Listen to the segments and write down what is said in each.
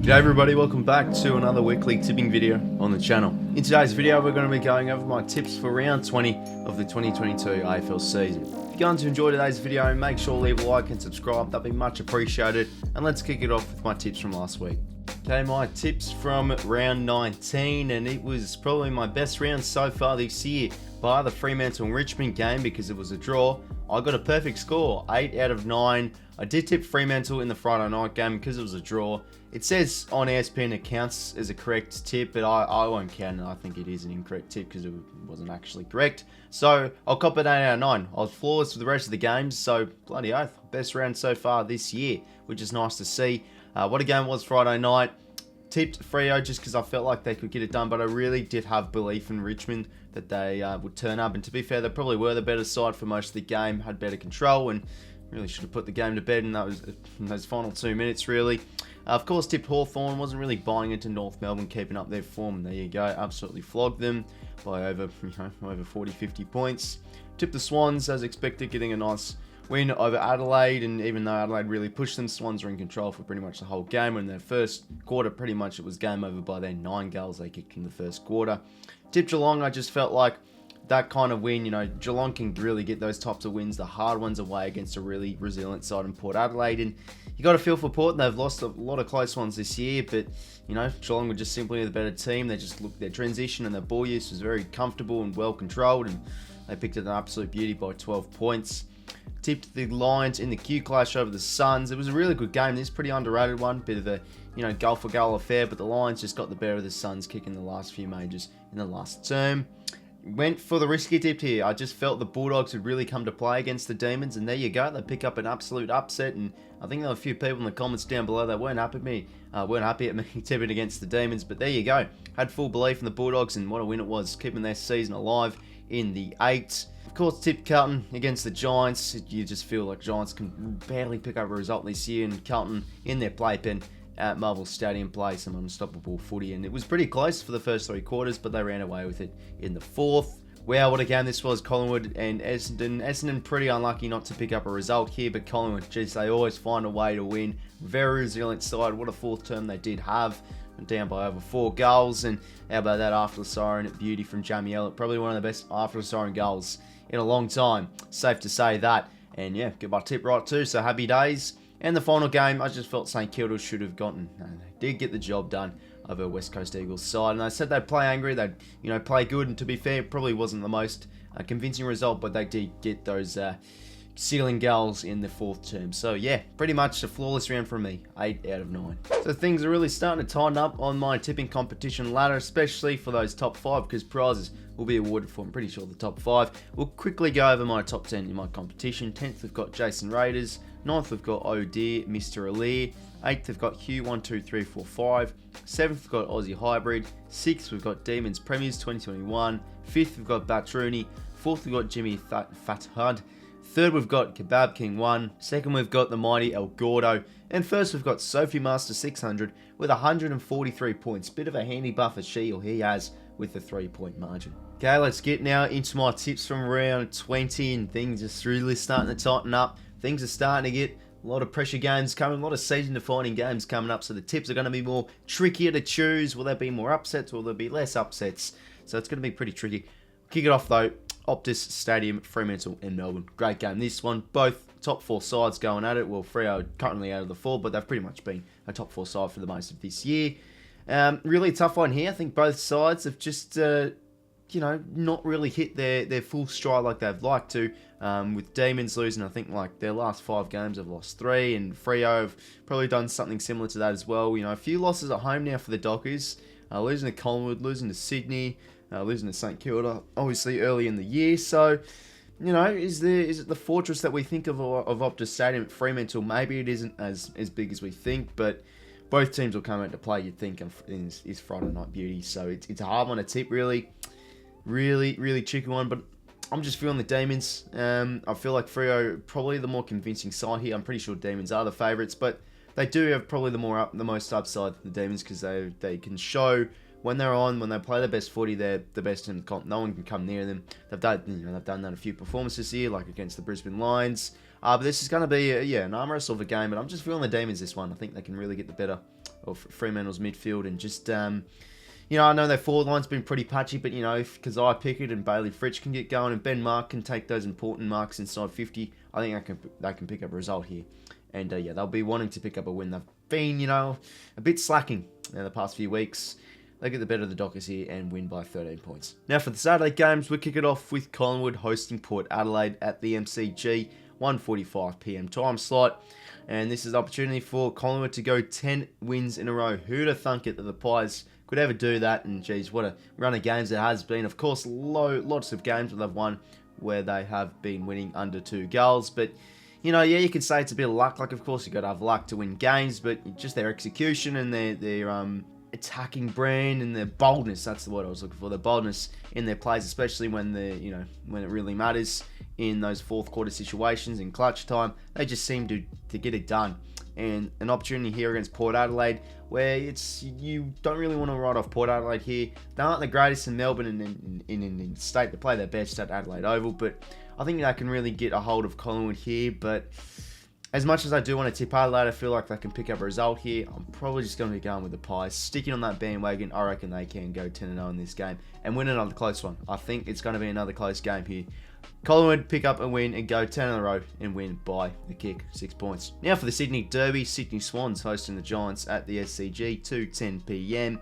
G'day everybody, welcome back to another weekly tipping video on the channel. In today's video we're going to be going over my tips for round 20 of the 2022 AFL season. If you're going to enjoy today's video, make sure to leave a like and subscribe, that'd be much appreciated. And let's kick it off with my tips from last week. Okay, my tips from round 19, and it was probably my best round so far this year. By the Fremantle and Richmond game, because it was a draw, I got a perfect score, 8 out of 9. I did tip Fremantle in the Friday night game because it was a draw. It says on ESPN it counts as a correct tip, but I won't count it. I think it is an incorrect tip because it wasn't actually correct. So I'll cop it 8 out of 9. I was flawless for the rest of the games, so bloody oath. Best round so far this year, which is nice to see. What a game was Friday night. Tipped Freo just because I felt like they could get it done, but I really did have belief in Richmond that they would turn up. And to be fair, they probably were the better side for most of the game, had better control, and really should have put the game to bed in those final 2 minutes, really. Of course, tipped Hawthorn, wasn't really buying into North Melbourne keeping up their form. There you go, absolutely flogged them by over 40-50 points. Tipped the Swans, as expected, getting a nice win over Adelaide, and even though Adelaide really pushed them, Swans were in control for pretty much the whole game. In their first quarter, pretty much it was game over by their 9 goals they kicked in the first quarter. Tipped Geelong, I just felt like that kind of win, Geelong can really get those types of wins, the hard ones away against a really resilient side in Port Adelaide. And you got to feel for Port, and they've lost a lot of close ones this year, but Geelong were just simply the better team. They just looked, their transition and their ball use was very comfortable and well controlled, and they picked it an absolute beauty by 12 points. Tipped the Lions in the Q clash over the Suns. It was a really good game. This is a pretty underrated one. Bit of a, goal for goal affair, but the Lions just got the better of the Suns, kicking the last few majors in the last term. Went for the risky tip here. I just felt the Bulldogs would really come to play against the Demons, and there you go. They pick up an absolute upset, and I think there were a few people in the comments down below that weren't happy at me tipping against the Demons, but there you go. Had full belief in the Bulldogs, and what a win it was, keeping their season alive in the 8th. Of course, tipped Carlton against the Giants. You just feel like Giants can barely pick up a result this year, and Carlton in their playpen at Marvel Stadium play some unstoppable footy, and it was pretty close for the first 3 quarters, but they ran away with it in the 4th. Wow, what a game this was. Collingwood and Essendon. Essendon pretty unlucky not to pick up a result here, but Collingwood, geez, they always find a way to win. Very resilient side. What a 4th term they did have. Down by over 4 goals, and how about that after the siren at beauty from Jamie Elliotte? Probably one of the best after the siren goals in a long time. Safe to say that. And yeah, get my tip right too, so happy days. And the final game, I just felt St Kilda should have gotten. They did get the job done over West Coast Eagles side, and I said they'd play angry, they'd play good, and to be fair, it probably wasn't the most convincing result, but they did get those ceiling goals in the 4th term. So yeah, pretty much a flawless round from me, 8 out of 9. So things are really starting to tighten up on my tipping competition ladder, especially for those top 5, because prizes will be awarded for, I'm pretty sure, the top 5. We'll quickly go over my top 10 in my competition. 10th, we've got Jason Raiders. 9th, we've got Oh Dear, Mr. 𝐼𝐿𝐴. 8th, we've got 𝐼𝐻12345. 7th, we've got Aussie Hybrid. 6th, we've got Demons Premiers 2021. 5th, we've got Batrooney. 4th, we've got 𝐼𝐻𝐿𝐴. 3rd, we've got 𝐓𝐶𝐞 𝐎𝐵𝐿𝐿. 2nd, we've got 𝘬𝐼𝐻𝐿𝐴 𝐷𝐿𝐴. And first, we've got Sophie Master 600 with 143 points. Bit of a handy buffer he has with the 3-point margin. Okay, let's get now into my tips from round 20, and things are really starting to tighten up. Things are starting to get a lot of pressure games coming, a lot of season-defining games coming up, so the tips are going to be more trickier to choose. Will there be more upsets, or will there be less upsets? So it's going to be pretty tricky. Kick it off though, Optus Stadium, Fremantle and Melbourne. Great game this one, both top 4 sides going at it. Well, Freo currently out of the 4, but they've pretty much been a top 4 side for the most of this year. Really tough one here. I think both sides have just not really hit their full stride like they've liked to. With Demons losing, I think, like their last 5 games, they've lost 3, and Freo have probably done something similar to that as well. A few losses at home now for the Dockers. Losing to Collingwood, losing to Sydney, losing to St Kilda, obviously early in the year. So, is it the fortress that we think of Optus Stadium at Fremantle? Maybe it isn't as big as we think, but both teams will come out to play, you'd think, is Friday night beauty. So it's a hard one to tip, really. Really tricky one, but I'm just feeling the Demons. I feel like Freo probably the more convincing side here. I'm pretty sure Demons are the favourites, but they do have probably the most upside than the Demons, because they can show when they're on, when they play their best footy, they're the best in the comp. No one can come near them. They've done that a few performances here, like against the Brisbane Lions. But this is going to be, an arm wrestle of a game, but I'm just feeling the Demons this one. I think they can really get the better of Fremantle's midfield and just, I know their forward line's been pretty patchy, but, if Kezia Pickett and Bailey Fritsch can get going and Ben Mark can take those important marks inside 50, I think they can pick up a result here. And, they'll be wanting to pick up a win. They've been, a bit slacking in the past few weeks. They get the better of the Dockers here and win by 13 points. Now for the Saturday games, we kick it off with Collingwood hosting Port Adelaide at the MCG, 1:45 PM time slot. And this is an opportunity for Collingwood to go 10 wins in a row. Who'd have thunk it that the Pies could ever do that? And geez, what a run of games it has been. Of course, lots of games where they've won where they have been winning under 2 goals. But, you can say it's a bit of luck. Like, of course, you've got to have luck to win games, but just their execution and their attacking brand and their boldness, that's the word I was looking for, the boldness in their plays, especially when when it really matters in those fourth quarter situations in clutch time. They just seem to get it done. And an opportunity here against Port Adelaide where you don't really want to write off Port Adelaide here. They aren't the greatest in Melbourne and in state. They play their best at Adelaide Oval, but I think they can really get a hold of Collingwood here. But as much as I do want to tip Adelaide, I feel like they can pick up a result here. I'm probably just going to be going with the Pies. Sticking on that bandwagon, I reckon they can go 10-0 in this game and win another close one. I think it's going to be another close game here. Collingwood pick up a win and go 10 in a row and win by the kick, 6 points. Now for the Sydney Derby, Sydney Swans hosting the Giants at the SCG, 2:10 PM.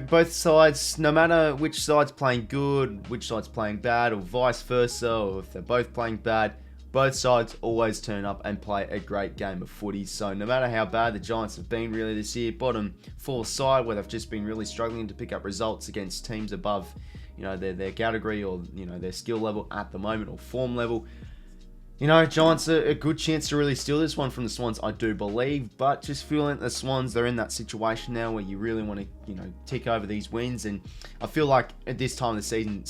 Both sides, no matter which side's playing good, which side's playing bad, or vice versa, or if they're both playing bad, both sides always turn up and play a great game of footy. So no matter how bad the Giants have been really this year, bottom 4 side where they've just been really struggling to pick up results against teams above, their category or, their skill level at the moment or form level. Giants are a good chance to really steal this one from the Swans, I do believe. But just feeling the Swans, they're in that situation now where you really want to, tick over these wins. And I feel like at this time of the season,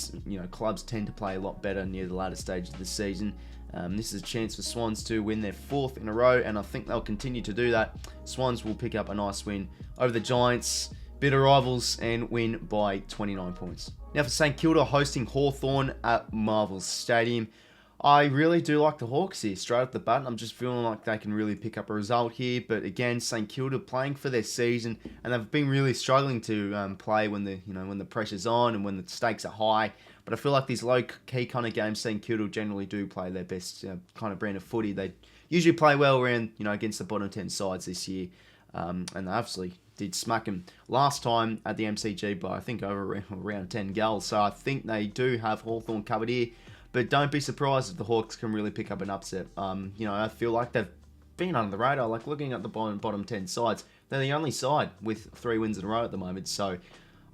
clubs tend to play a lot better near the latter stage of the season. This is a chance for Swans to win their 4th in a row, and I think they'll continue to do that. Swans will pick up a nice win over the Giants, bitter rivals, and win by 29 points. Now for St Kilda hosting Hawthorn at Marvel Stadium. I really do like the Hawks here, straight off the bat. I'm just feeling like they can really pick up a result here. But again, St Kilda playing for their season, and they've been really struggling to play when the pressure's on and when the stakes are high. But I feel like these low-key kind of games, St Kilda generally do play their best kind of brand of footy. They usually play well around, against the bottom 10 sides this year. And they obviously did smack them last time at the MCG by, I think, over around 10 goals. So I think they do have Hawthorn covered here. But don't be surprised if the Hawks can really pick up an upset. I feel like they've been under the radar. Like, looking at the bottom 10 sides, they're the only side with 3 wins in a row at the moment. So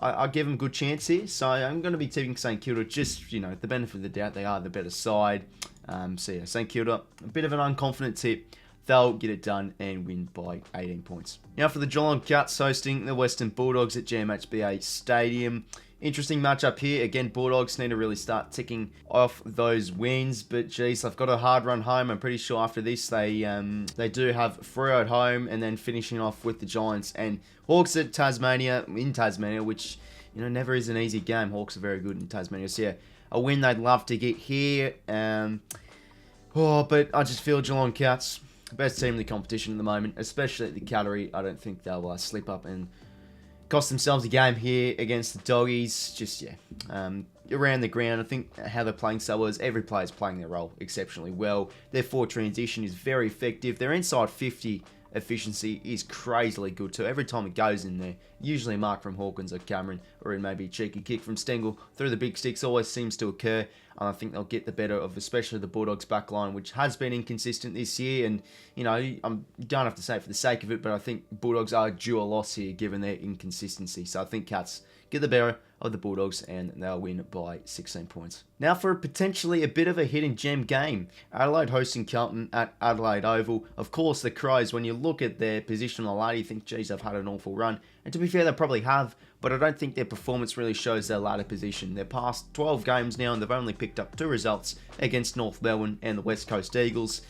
I give them a good chance here. So I'm going to be tipping St Kilda. Just, the benefit of the doubt, they are the better side. St Kilda, a bit of an unconfident tip. They'll get it done and win by 18 points. Now for the Geelong Cats hosting the Western Bulldogs at 𝐓𝐴 Stadium. Interesting matchup here. Again, Bulldogs need to really start ticking off those wins. But geez, they've got a hard run home. I'm pretty sure after this they do have Freo at home and then finishing off with the Giants and Hawks at Tasmania, which never is an easy game. Hawks are very good in Tasmania. So yeah, a win they'd love to get here. But I just feel Geelong Cats, best team in the competition at the moment, especially at the Cattery. I don't think they'll slip up and cost themselves a game here against the Doggies. Just, around the ground, I think how they're playing so well is every player's playing their role exceptionally well. Their forward transition is very effective. Their inside 50 efficiency is crazily good too. Every time it goes in there, usually a mark from Hawkins or Cameron, or maybe a cheeky kick from Stengel through the big sticks always seems to occur. And I think they'll get the better of especially the Bulldogs backline, which has been inconsistent this year. And, you don't have to say it for the sake of it, but I think Bulldogs are due a loss here given their inconsistency. So I think Cats get the better of the Bulldogs and they'll win by 16 points. Now for potentially a bit of a hidden gem game. Adelaide hosting Carlton at Adelaide Oval. Of course, the Crows, when you look at their position on the ladder, you think, geez, they've had an awful run. And to be fair, they probably have, but I don't think their performance really shows their ladder position. They're past 12 games now and they've only picked up 2 results against North Melbourne and the West Coast Eagles.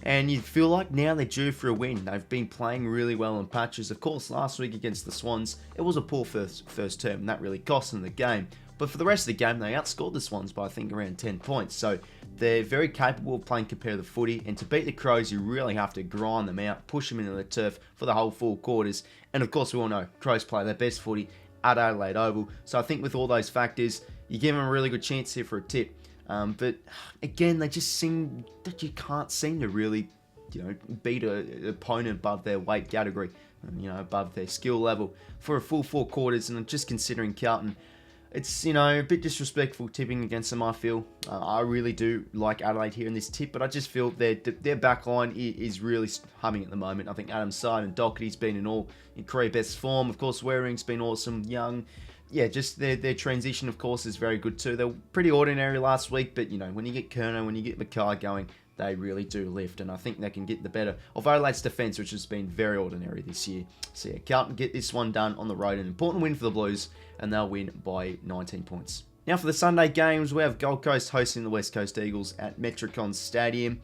And you feel like now they're due for a win. They've been playing really well in patches. Of course, last week against the Swans, it was a poor first term, and that really cost them the game. But for the rest of the game, they outscored the Swans by, I think, around 10 points. So they're very capable of playing competitive footy, and to beat the Crows, you really have to grind them out, push them into the turf for the whole 4 quarters. And of course, we all know Crows play their best footy at Adelaide Oval. So I think with all those factors, you give them a really good chance here for a tip. But again, they just seem that you can't seem to really, beat an opponent above their weight category, above their skill level for a full 4 quarters. And just considering Carlton, it's, a bit disrespectful tipping against them, I feel. I really do like Adelaide here in this tip, but I just feel their back line is really humming at the moment. I think Adam Side and Doherty's been in career best form. Of course, Waring's been awesome. Young, yeah, just their transition, of course, is very good too. They were pretty ordinary last week, but, when you get Curnow, when you get Mackay going, they really do lift, and I think they can get the better of Adelaide's defence, which has been very ordinary this year. So yeah, Carlton get this one done on the road, an important win for the Blues, and they'll win by 19 points. Now for the Sunday games, we have Gold Coast hosting the West Coast Eagles at Metricon Stadium.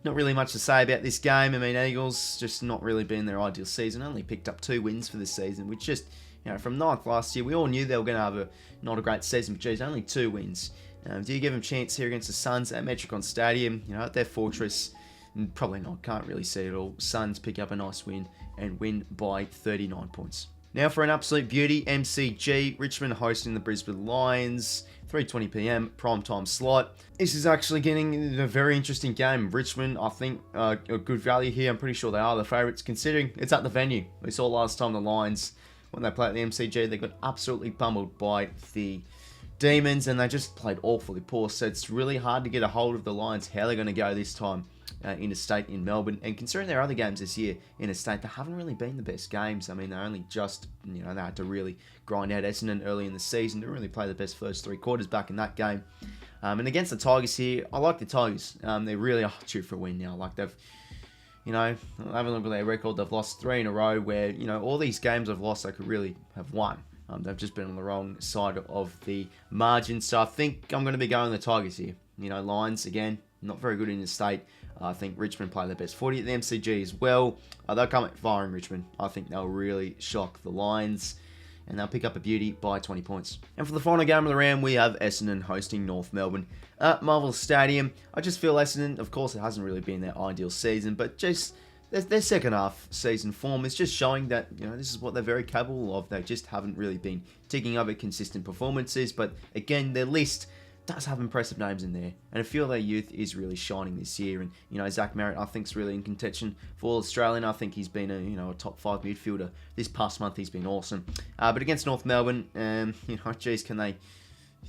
Not really much to say about this game. I mean, Eagles just not really been their ideal season, only picked up 2 wins for this season, which just, from 9th last year, we all knew they were going to have not a great season, but geez, only 2 wins. Do you give them a chance here against the Suns at Metricon Stadium? At their fortress, probably not. Can't really see it all. Suns pick up a nice win and win by 39 points. Now for an absolute beauty, MCG, Richmond hosting the Brisbane Lions, 3:20 PM, primetime slot. This is actually getting a very interesting game. Richmond, I think, a good value here. I'm pretty sure they are the favourites, considering it's at the venue. We saw last time the Lions, when they played at the MCG, they got absolutely pummeled by the Demons, and they just played awfully poor. So it's really hard to get a hold of the Lions, how they're going to go this time interstate in Melbourne. And considering their other games this year interstate, they haven't really been the best games. I mean, they only just, they had to really grind out Essendon early in the season to really play the best first 3 quarters back in that game. And against the Tigers here, I like the Tigers. They really are due for a win now. Like they've, having a look at their record, they've lost 3 in a row where, all these games they've lost, they could really have won. They've just been on the wrong side of the margin. So I think I'm going to be going the Tigers here. Lions, again, not very good in the state. I think Richmond play their best footy at the MCG as well. They'll come at firing Richmond. I think they'll really shock the Lions, and they'll pick up a beauty by 20 points. And for the final game of the round, we have Essendon hosting North Melbourne at Marvel Stadium. I just feel Essendon, of course, it hasn't really been their ideal season, but just their second half season form is just showing that, this is what they're very capable of. They just haven't really been ticking over consistent performances. But again, their list does have impressive names in there, and I feel their youth is really shining this year. And Zach Merritt, I think, is really in contention for All-Australian. I think he's been a top 5 midfielder this past month. He's been awesome. But against North Melbourne, geez, can they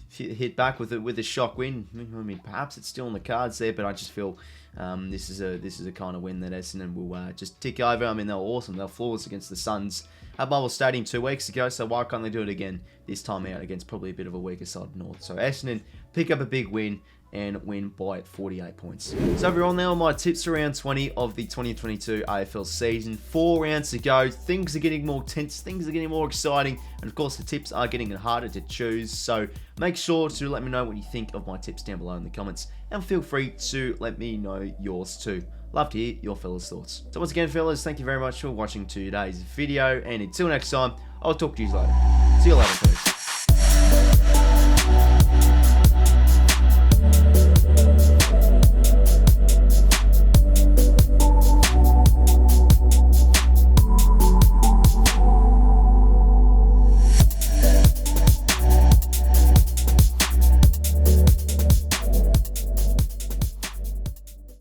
hit back with a shock win? I mean, perhaps it's still on the cards there, but I just feel this is a kind of win that Essendon will just tick over. I mean, they were awesome. They were flawless against the Suns at Marvel Stadium 2 weeks ago, so why can't they do it again this time out against probably a bit of a weaker side North? So Essendon pick up a big win and win by 48 points. So overall, now my tips for round 20 of the 2022 AFL season. 4 rounds to go. Things are getting more tense. Things are getting more exciting. And of course, the tips are getting harder to choose. So make sure to let me know what you think of my tips down below in the comments. And feel free to let me know yours too. Love to hear your fellas' thoughts. So once again, fellas, thank you very much for watching today's video. And until next time, I'll talk to you later. See you later, folks.